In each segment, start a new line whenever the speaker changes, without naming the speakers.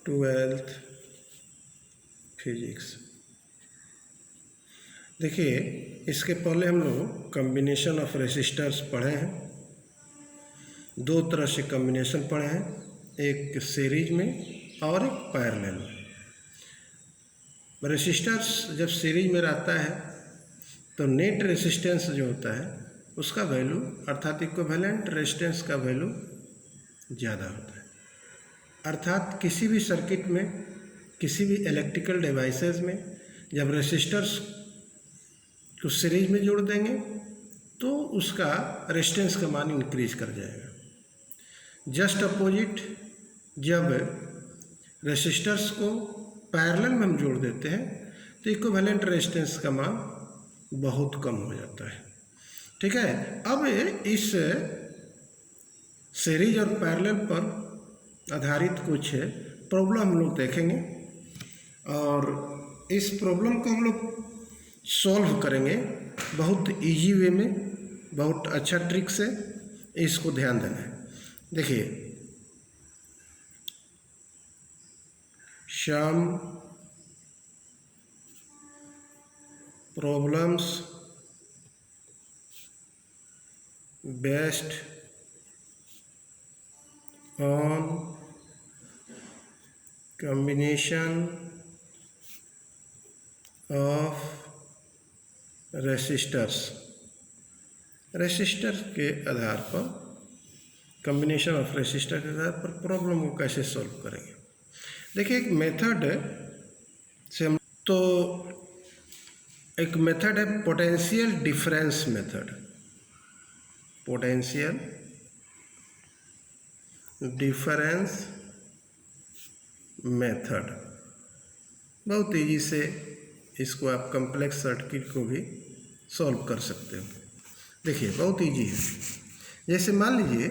12th physics. देखिए, इसके पहले हम लोग कम्बिनेशन ऑफ रेसिस्टर्स पढ़े हैं। दो तरह से कम्बिनेशन पढ़े हैं, एक सीरीज में और एक पैरेलल में। रेसिस्टर्स जब सीरीज में रहता है तो नेट रेसिस्टेंस जो होता है उसका वैल्यू अर्थात इक्विवेलेंट रेजिस्टेंस का वैल्यू ज़्यादा होता है। अर्थात किसी भी सर्किट में, किसी भी इलेक्ट्रिकल डिवाइसेस में जब रेसिस्टर्स को सीरीज में जोड़ देंगे तो उसका रेजिस्टेंस का मान इंक्रीज कर जाएगा। जस्ट अपोजिट, जब रेसिस्टर्स को पैरेलल में हम जोड़ देते हैं तो इक्विवेलेंट रेजिस्टेंस का मान बहुत कम हो जाता है। ठीक है, अब इस सीरीज और पैरेलल पर आधारित कुछ प्रॉब्लम हम लोग देखेंगे और इस प्रॉब्लम को हम लोग सॉल्व करेंगे बहुत इजी वे में, बहुत अच्छा ट्रिक से। इसको ध्यान देना है। देखिए, some problems based on combination of resistors. Resistor के आधार पर, कम्बिनेशन ऑफ रेसिस्टर के आधार पर प्रॉब्लम को कैसे सॉल्व करेंगे। देखिए, एक मेथड से हम तो एक मेथड है potential difference method. Potential difference method बहुत इजी से इसको आप कम्प्लेक्स सर्किट को भी सॉल्व कर सकते हो। देखिए, बहुत इजी है। जैसे मान लीजिए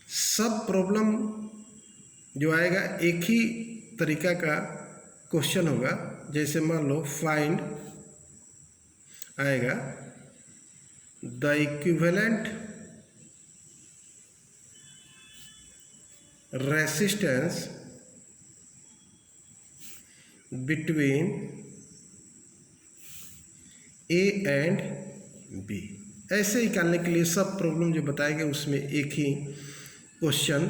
सब प्रॉब्लम जो आएगा एक ही तरीका का क्वेश्चन होगा। जैसे मान लो फाइंड आएगा the equivalent resistance between A and B. ऐसे ही निकालने के लिए सब प्रॉब्लम जो बताएगा उसमें एक ही क्वेश्चन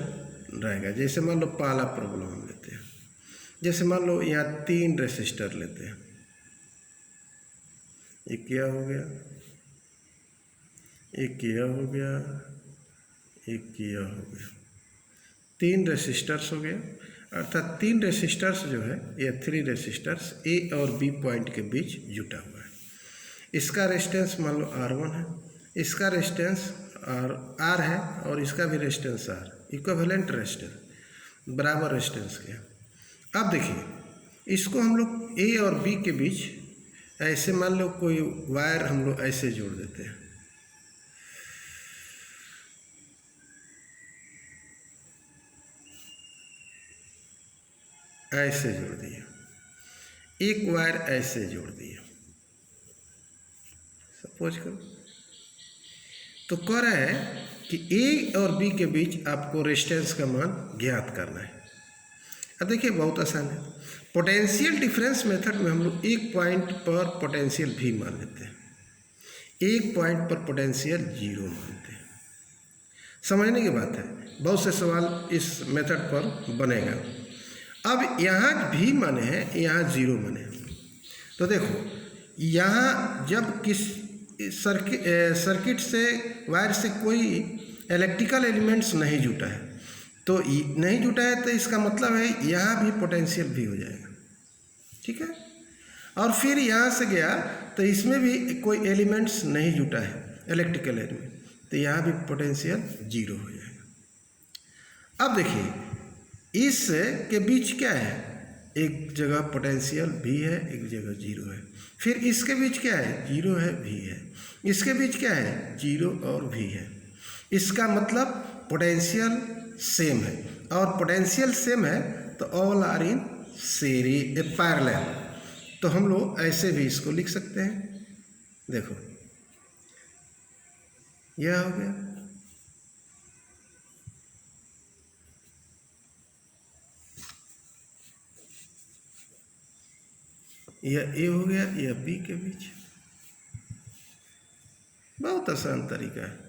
रहेगा। जैसे मान लो पहला प्रॉब्लम हम लेते हैं। जैसे मान लो यहाँ 3 रेसिस्टर लेते हैं। एक क्या हो गया, एक क्या हो गया, एक क्या हो गया। 3 रेसिस्टर्स हो गया। अर्थात 3 रेसिस्टर्स जो है, ये 3 रेसिस्टर्स ए और बी पॉइंट के बीच जुटा हुआ है। इसका रेजिस्टेंस मान लो R1 है, इसका रेजिस्टेंस R है और इसका भी रेजिस्टेंस R। इक्विवेलेंट रेजिस्टेंस, बराबर रेजिस्टेंस के। अब देखिए, इसको हम लोग ए और बी के बीच ऐसे मान लो कोई वायर हम लोग ऐसे जोड़ देते हैं। ऐसे जोड़ दिए, एक वायर ऐसे जोड़ दिए, सपोज करो। तो कह रहा है कि ए और बी के बीच आपको रेजिस्टेंस का मान ज्ञात करना है। अब देखिए, बहुत आसान है। पोटेंशियल डिफरेंस मेथड में हम लोग एक पॉइंट पर पोटेंशियल भी मान लेते हैं, एक पॉइंट पर पोटेंशियल 0 मानते हैं। समझने की बात है, बहुत से सवाल इस मेथड पर बनेगा। अब यहाँ भी माने हैं, यहाँ 0 माने हैं। तो देखो, यहाँ जब किस सर्किट से, वायर से कोई इलेक्ट्रिकल एलिमेंट्स नहीं जुटा है, तो नहीं जुटा है तो इसका मतलब है यहाँ भी पोटेंशियल भी हो जाएगा। ठीक है, और फिर यहाँ से गया तो इसमें भी कोई एलिमेंट्स नहीं जुटा है, इलेक्ट्रिकल एलिमेंट, तो यहाँ भी पोटेंशियल 0 हो जाएगा। अब देखिए, इस के बीच क्या है, एक जगह पोटेंशियल भी है, एक जगह 0 है। फिर इसके बीच क्या है, 0 है, भी है। इसके बीच क्या है, 0 और भी है। इसका मतलब पोटेंशियल सेम है, और पोटेंशियल सेम है तो all are in series parallel. तो हम लोग ऐसे भी इसको लिख सकते हैं। देखो, यह हो गया। यह ए हो गया, यह बी के बीच। बहुत आसान तरीका है।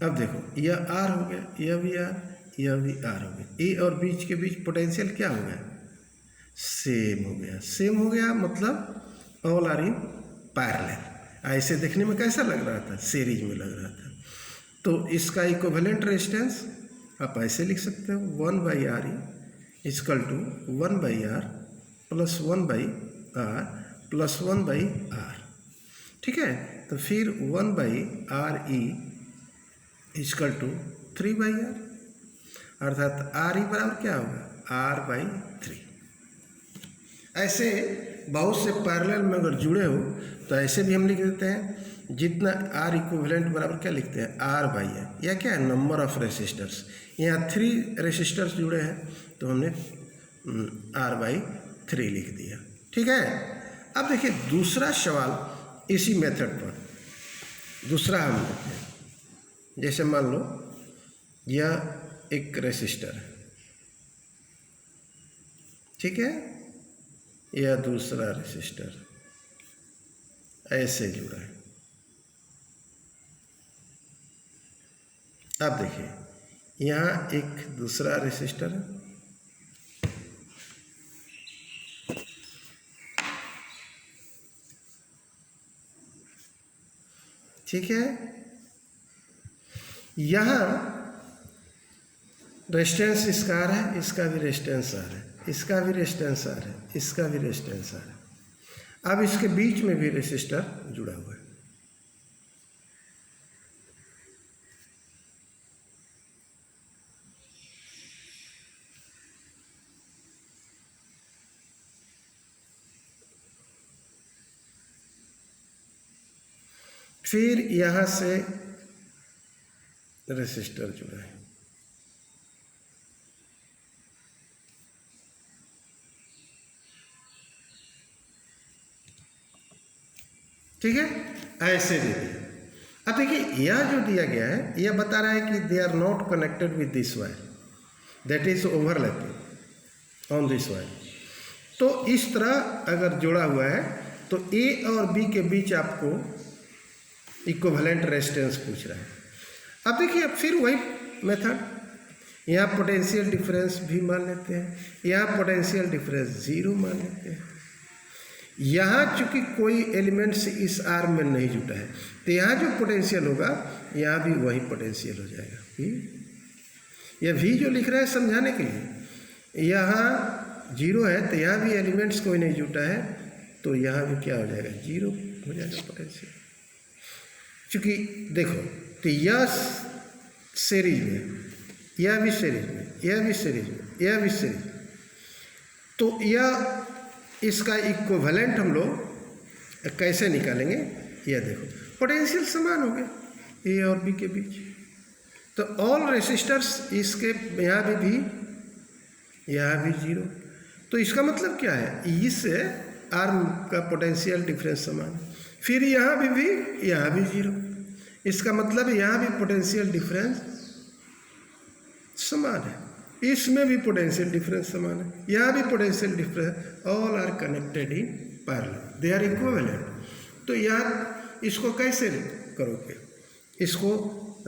अब देखो यह आर हो गया, यह भी आर, यह भी आर हो गया। ए और बीच के बीच पोटेंशियल क्या हो गया? सेम हो गया। सेम हो गया मतलब ऑल आर इन पैरेलल। ऐसे देखने में कैसा लग रहा था? सीरीज में लग रहा था। तो इसका इक्विवेलेंट रेजिस्टेंस आप ऐसे लिख सकते हो, 1/R equal to 1/R plus 1/R plus 1/R। ठीक है, तो फिर 1/RE इक्वल टू 3/R, अर्थात RE बराबर क्या होगा? R/3। ऐसे बहुत से पैरेलल में अगर जुड़े हो तो ऐसे भी हम लिख देते हैं, जितना R इक्विवेलेंट बराबर क्या लिखते हैं? R/R। या क्या है? Number of resistors. यहाँ 3 रेसिस्टर्स जुड़े हैं तो हमने R/3 लिख दिया। ठीक है। अब देखिए दूसरा सवाल इसी मेथड पर, दूसरा हम लेते हैं। जैसे मान लो यह एक रेसिस्टर है, ठीक है, यह दूसरा रेसिस्टर ऐसे जुड़ा है। अब देखिए यहाँ एक दूसरा रेसिस्टर है, ठीक है। यहाँ रेजिस्टेंस इसका आ रहा है, इसका भी रेजिस्टेंस आ रहा है, इसका भी रेजिस्टेंस आ रहा है, इसका भी रेजिस्टेंस आ रहा है। अब इसके बीच में भी रेसिस्टर जुड़ा हुआ है। फिर यहाँ से रेसिस्टर जुड़ा है, ठीक है। ऐसे दे दिया। अब देखिए यह जो दिया गया है यह बता रहा है कि they are not connected with this wire, that is overlapping on this wire. तो इस तरह अगर जुड़ा हुआ है तो ए और बी के बीच आपको इक्विवेलेंट रेजिस्टेंस पूछ रहा है। अब देखिए फिर वही मेथड, यहाँ पोटेंशियल डिफरेंस भी मान लेते हैं, यहाँ पोटेंशियल डिफरेंस 0 मान लेते हैं। यहाँ चूंकि कोई एलिमेंट्स इस आर में नहीं जुटा है तो यहाँ जो पोटेंशियल होगा यहाँ भी वही पोटेंशियल हो जाएगा। यह भी जो लिख रहा है समझाने के लिए, यहाँ 0 है तो यहाँ भी एलिमेंट्स कोई नहीं जुटा है तो यहाँ भी क्या हो जाएगा? 0 हो जाएगा पोटेंशियल। चूँकि देखो तो यह सीरीज में, यह भी सीरीज में, यह भी सीरीज में, यह भी सीरीज में, तो यह इसका इक्विवेलेंट हम लोग कैसे निकालेंगे? यह देखो पोटेंशियल समान हो गए ए और बी के बीच, तो ऑल रेसिस्टर्स इसके यहाँ भी यहाँ भी 0, तो इसका मतलब क्या है? इससे आर का पोटेंशियल डिफरेंस समान। फिर यहाँ भी यहाँ भी 0, इसका मतलब यहाँ भी पोटेंशियल डिफरेंस समान है, इसमें भी पोटेंशियल डिफरेंस समान है, यहाँ भी potential difference, all are connected in parallel, they are equivalent. तो यहाँ इसको कैसे करोगे? इसको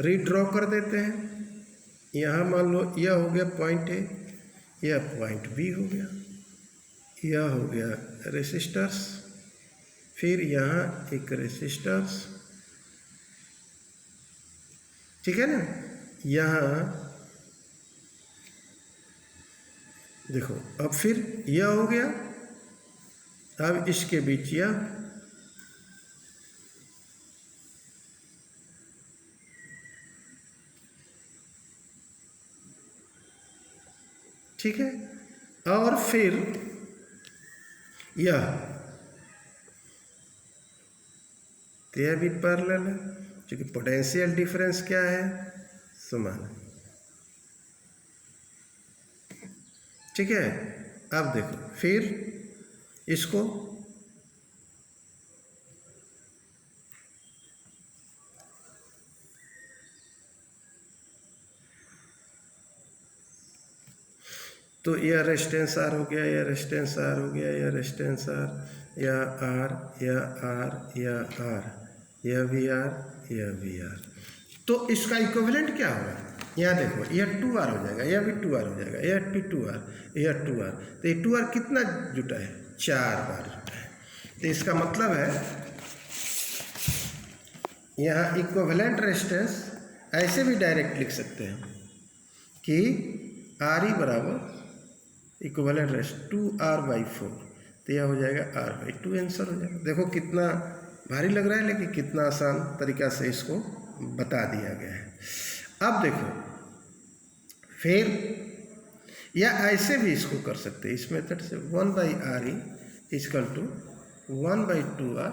रीड्रॉ कर देते हैं। यहाँ मान लो यह हो गया पॉइंट ए, यह पॉइंट बी हो गया, यह हो गया रेसिस्टर्स, फिर यहाँ एक रेसिस्टर्स, ठीक है ना। यहाँ देखो अब फिर यह हो गया, अब इसके बीच यह, ठीक है, और फिर यह तो यह भी पैरेलल है क्योंकि पोटेंशियल डिफरेंस क्या है? समान है, ठीक है। अब देखो फिर इसको तो यह रेजिस्टेंस आर हो गया, यह रेजिस्टेंस आर हो गया, यह रेजिस्टेंस आर, यह आर, यह आर, यह आर, यह भी आर, यह भी आर। तो इसका इक्विवेलेंट क्या होगा? यहाँ देखो, यह 2R हो जाएगा, यह भी 2R हो जाएगा, यह 2R, यह 2R। तो ये 2R कितना जुटा है? 4 बार जुटा है। तो इसका मतलब है यहाँ इक्विवेलेंट रेजिस्टेंस ऐसे भी डायरेक्ट लिख सकते हैं कि आर ई बराबर इक्विवेलेंट रेजिस्टेंस 2R/4। तो यह हो जाएगा R/2 आंसर हो जाएगा। देखो कितना भारी लग रहा है, लेकिन कितना आसान तरीका से इसको बता दिया गया है। अब देखो, फिर या ऐसे भी इसको कर सकते हैं, इस मेथड से 1/RE = 1/2R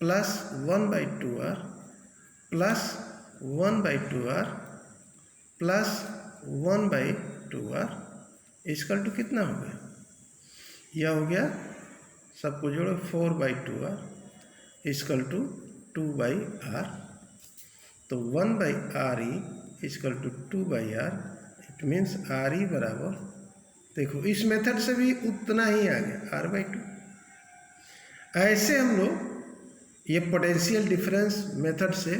plus 1/2R plus 1/2R plus 1/2R = कितना हो गया? यह हो गया, सबको जोड़ो, 4/2R = 2/R। तो 1/RE = 2/R। It means RE बराबर, देखो इस मेथड से भी उतना ही आ गया, R/2। ऐसे हम लोग ये पोटेंशियल डिफरेंस मेथड से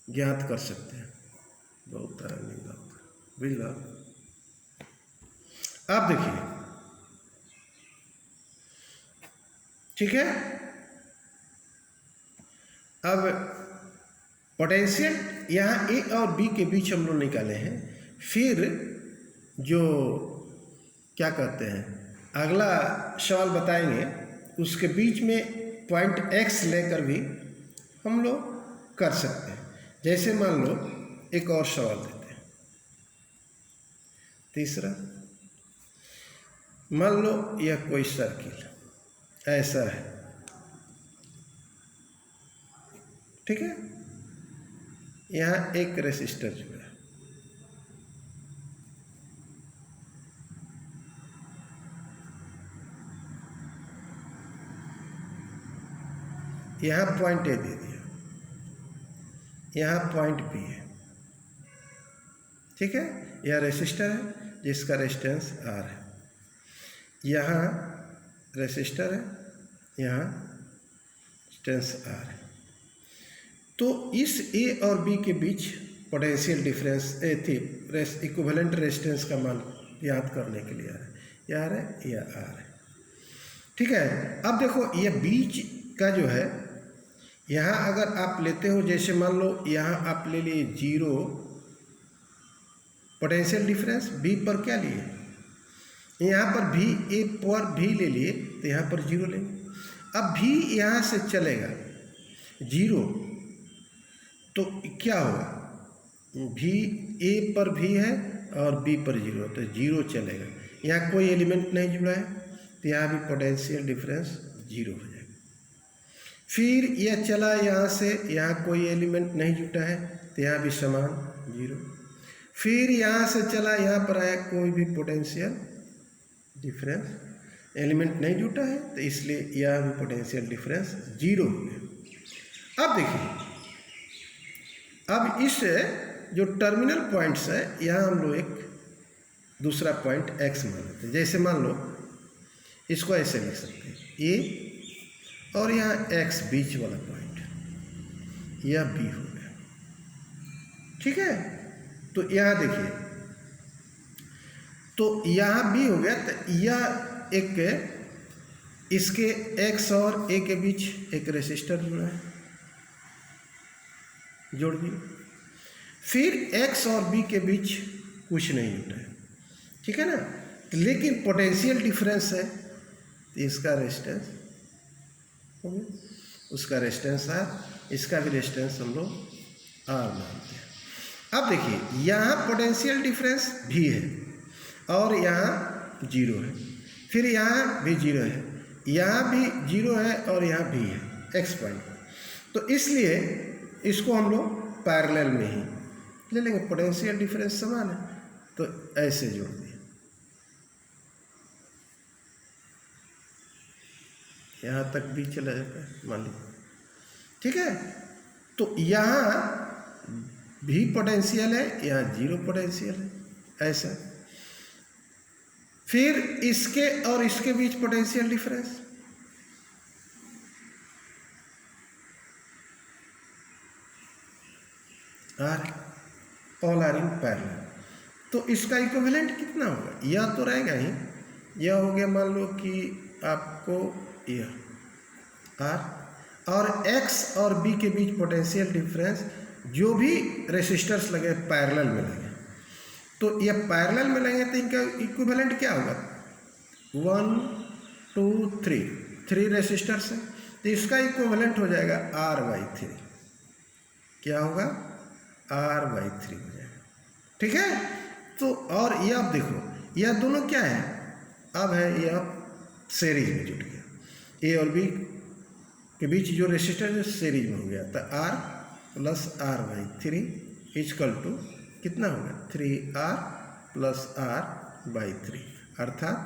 ज्ञात कर सकते हैं। बहुत तरह मिला बुझला। अब देखिए, ठीक है, अब पोटेंशियल यहाँ ए और बी के बीच हम लोग निकाले हैं। फिर जो क्या कहते हैं, अगला सवाल बताएंगे, उसके बीच में पॉइंट एक्स लेकर भी हम लोग कर सकते हैं। जैसे मान लो एक और सवाल देते हैं, तीसरा, मान लो यह कोई सर्किल ऐसा है, ठीक है, यहाँ एक रेसिस्टर जुड़ा है, यहाँ पॉइंट ए दे दिया, यहाँ पॉइंट बी है, ठीक है। यह रेसिस्टर है जिसका रेजिस्टेंस R है, यहाँ रेसिस्टर है, यहाँ रेजिस्टेंस R है। तो इस ए और बी के बीच पोटेंशियल डिफरेंस इक्विवेलेंट रेजिस्टेंस का मान याद करने के लिए यह R है, यह R है, ठीक है। अब देखो, यह बीच का जो है, यहाँ अगर आप लेते हो, जैसे मान लो यहाँ आप ले लिए 0 पोटेंशियल डिफरेंस, बी पर क्या लिए, यहाँ पर भी, ए पर भी ले लिए, तो यहाँ पर 0 लेंगे। अब भी यहाँ से चलेगा 0, तो क्या होगा, भी ए पर भी है और बी पर 0, तो 0 चलेगा। यहाँ कोई एलिमेंट नहीं जुड़ा है, तो यहाँ भी पोटेंशियल डिफरेंस 0 हो जाएगा। फिर यह चला यहाँ से, यहाँ कोई एलिमेंट नहीं जुटा है, तो यहाँ भी समान 0। फिर यहाँ से चला, यहाँ पर आया, कोई भी पोटेंशियल डिफरेंस एलिमेंट नहीं जुटा है, तो इसलिए यह भी पोटेंशियल डिफरेंस 0 हो गया। अब देखिए, अब इस जो टर्मिनल पॉइंट्स है, यहाँ हम लोग एक दूसरा पॉइंट x मान लेते हैं। जैसे मान लो इसको ऐसे लिख सकते हैं, a और यहाँ x बीच वाला पॉइंट, यह b हो गया, ठीक है। तो यहाँ देखिए, तो यहाँ b हो गया, तो यह एक, इसके x और a के बीच एक रेसिस्टर जुड़ा है, जोड़ दिए। फिर x और b के बीच कुछ नहीं जुटा है, ठीक है ना, लेकिन पोटेंशियल डिफरेंस है, तो इसका रेजिस्टेंस हो गया, उसका रेजिस्टेंस R, इसका भी रेजिस्टेंस हम लोग R मानते हैं। अब देखिए, यहाँ पोटेंशियल डिफरेंस भी है और यहाँ 0 है, फिर यहाँ भी 0 है, यहाँ भी 0 है और यहाँ भी है x पॉइंट। तो इसलिए इसको हम लोग पैरेलल में ही ले लेंगे, पोटेंशियल डिफरेंस समान है, तो ऐसे जोड़ दिए, यहाँ तक भी चला जाता है, मान लीजिए, ठीक है। तो यहाँ भी पोटेंशियल है, यहाँ 0 पोटेंशियल है, ऐसा। फिर इसके और इसके बीच potential difference, R, all are in parallel. तो इसका इक्विवेलेंट कितना होगा, यह तो रहेगा ही, यह हो गया मान लो कि आपको यह आर, और एक्स और बी के बीच पोटेंशियल डिफरेंस जो भी रेसिस्टर्स लगे पैरेलल में लगे, तो ये पैरेलल में लगे तो इनका इक्विवेलेंट क्या होगा, 1 2 3, 3 रेसिस्टर्स है, तो इसका इक्विवेलेंट हो जाएगा R/3। क्या होगा, R/3 हो जाएगा। ठीक है, तो और ये आप देखो, यह दोनों क्या है, अब है यह सीरीज में जुट गया, ए और बी के बीच जो रेसिस्टर है सीरीज में हो गया, तो R + R/3 = कितना होगा, 3R + R/3 अर्थात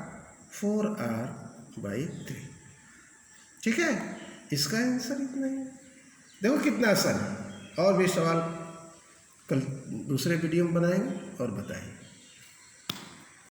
4R/3। ठीक है, इसका आंसर इतना ही है। देखो कितना आसान है। और भी सवाल कल दूसरे वीडियो में बनाएंगे और बताएंगे।